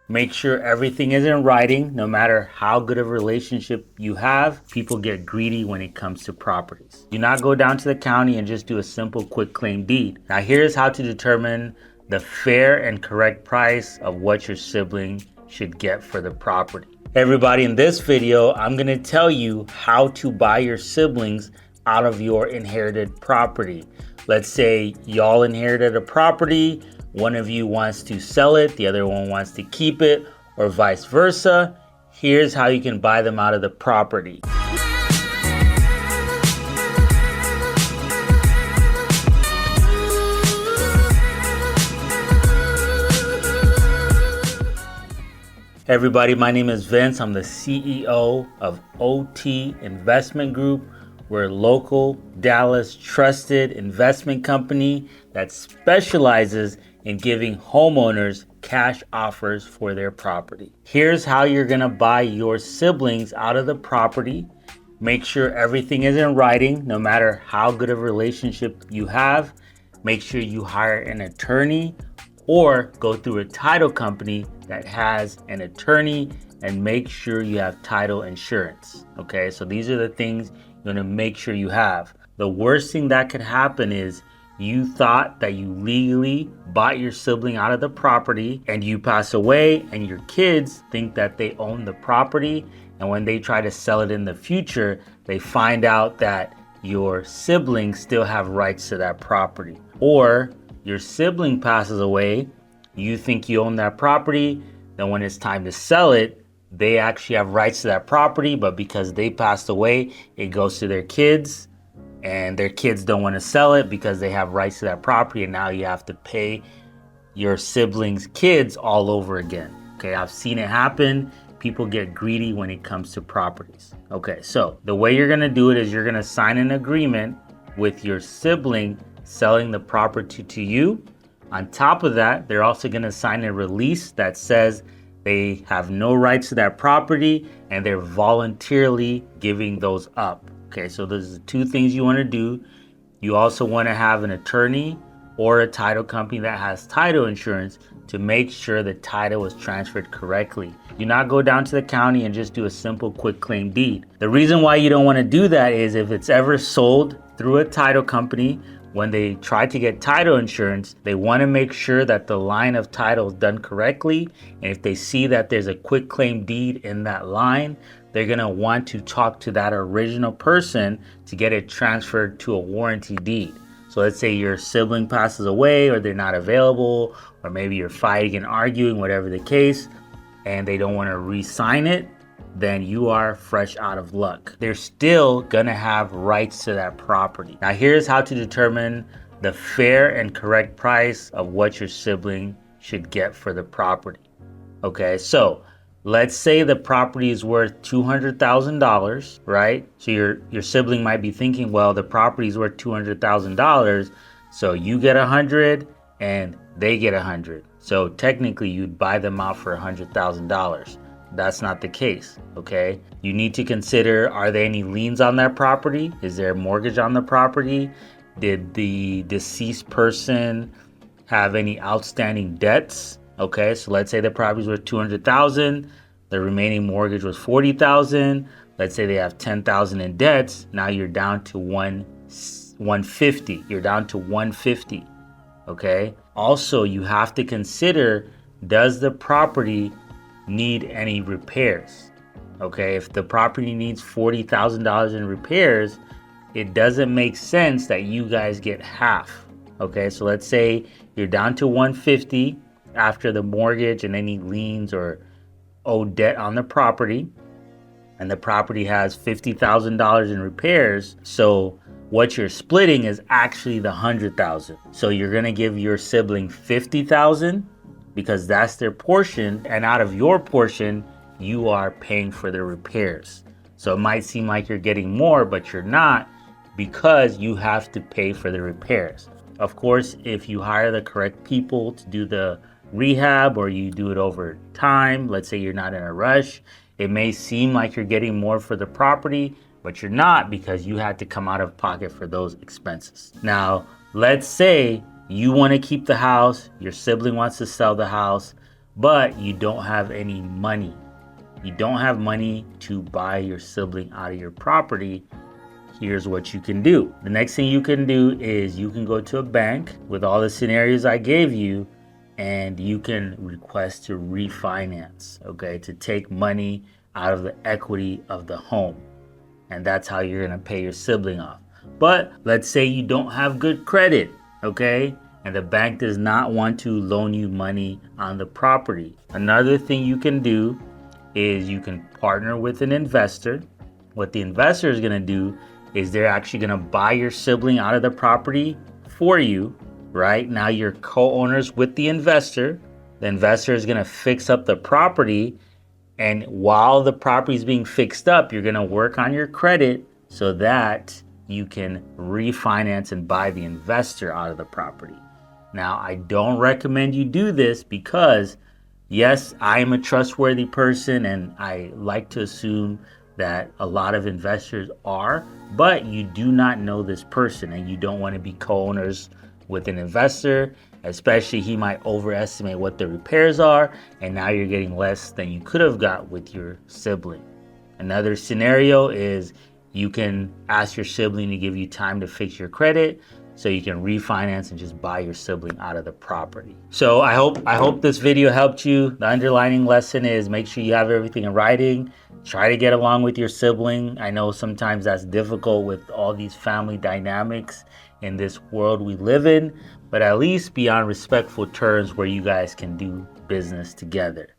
Make sure everything is in writing. No matter how good of a relationship you have, people get greedy when it comes to properties. Do not go down to the county and just do a simple quick claim deed. Now here's how to determine the fair and correct price of what your sibling should get for the property. Hey everybody, in this video, I'm gonna tell you how to buy your siblings out of your inherited property. Let's say y'all inherited a property, one of you wants to sell it, the other one wants to keep it, or vice versa. Here's how you can buy them out of the property. Hey everybody, my name is Vince. I'm the CEO of OT Investment Group. We're a local Dallas trusted investment company that specializes in giving homeowners cash offers for their property. Here's how you're gonna buy your siblings out of the property. Make sure everything is in writing, no matter how good of a relationship you have. Make sure you hire an attorney or go through a title company that has an attorney, and make sure you have title insurance. Okay, so these are the things you're gonna make sure you have. The worst thing that could happen is you thought that you legally bought your sibling out of the property and you pass away and your kids think that they own the property, and when they try to sell it in the future, they find out that your siblings still have rights to that property. Or your sibling passes away, you think you own that property, then when it's time to sell it, they actually have rights to that property, but because they passed away, it goes to their kids, and their kids don't want to sell it because they have rights to that property, and now you have to pay your siblings' kids all over again. Okay, I've seen it happen. People get greedy when it comes to properties. Okay, so the way you're gonna do it is you're gonna sign an agreement with your sibling selling the property to you. On top of that, they're also gonna sign a release that says they have no rights to that property and they're voluntarily giving those up. Okay, so those are the two things you wanna do. You also wanna have an attorney or a title company that has title insurance to make sure the title is transferred correctly. Do not go down to the county and just do a simple quick claim deed. The reason why you don't wanna do that is if it's ever sold through a title company, when they try to get title insurance, they want to make sure that the line of title is done correctly. And if they see that there's a quick claim deed in that line, they're going to want to talk to that original person to get it transferred to a warranty deed. So let's say your sibling passes away, or they're not available, or maybe you're fighting and arguing, whatever the case, and they don't want to re-sign it, then you are fresh out of luck. They're still gonna have rights to that property. Now here's how to determine the fair and correct price of what your sibling should get for the property. Okay, so let's say the property is worth $200,000, right? So your sibling might be thinking, well, the property is worth $200,000, so you get 100 and they get 100. So technically you'd buy them out for $100,000. That's not the case, okay? You need to consider, are there any liens on that property? Is there a mortgage on the property? Did the deceased person have any outstanding debts? Okay, so let's say the property's worth $200,000, the remaining mortgage was $40,000. Let's say they have $10,000 in debts. Now you're down to 150. You're down to 150, okay? Also, you have to consider, does the property need any repairs? Okay, if the property needs $40,000 in repairs, it doesn't make sense that you guys get half. Okay, so let's say you're down to 150 after the mortgage and any liens or owed debt on the property, and the property has $50,000 in repairs. So what you're splitting is actually the $100,000. So you're gonna give your sibling $50,000 because that's their portion, and out of your portion, you are paying for the repairs. So it might seem like you're getting more, but you're not, because you have to pay for the repairs. Of course, if you hire the correct people to do the rehab, or you do it over time, let's say you're not in a rush, it may seem like you're getting more for the property, but you're not, because you had to come out of pocket for those expenses. Now, let's say you want to keep the house, your sibling wants to sell the house, but you don't have any money. You don't have money to buy your sibling out of your property. Here's what you can do. The next thing you can do is you can go to a bank with all the scenarios I gave you, and you can request to refinance, okay, to take money out of the equity of the home. And that's how you're gonna pay your sibling off. But let's say you don't have good credit, okay, and the bank does not want to loan you money on the property. Another thing you can do is you can partner with an investor. What the investor is gonna do is they're actually gonna buy your sibling out of the property for you, right? Now you're co-owners with the investor. The investor is gonna fix up the property, and while the property is being fixed up, you're gonna work on your credit so that you can refinance and buy the investor out of the property. Now, I don't recommend you do this because, yes, I am a trustworthy person and I like to assume that a lot of investors are, but you do not know this person and you don't want to be co-owners with an investor, especially he might overestimate what the repairs are and now you're getting less than you could have got with your sibling. Another scenario is you can ask your sibling to give you time to fix your credit so you can refinance and just buy your sibling out of the property. So I hope this video helped you. The underlining lesson is make sure you have everything in writing. Try to get along with your sibling. I know sometimes that's difficult with all these family dynamics in this world we live in, but at least be on respectful terms where you guys can do business together.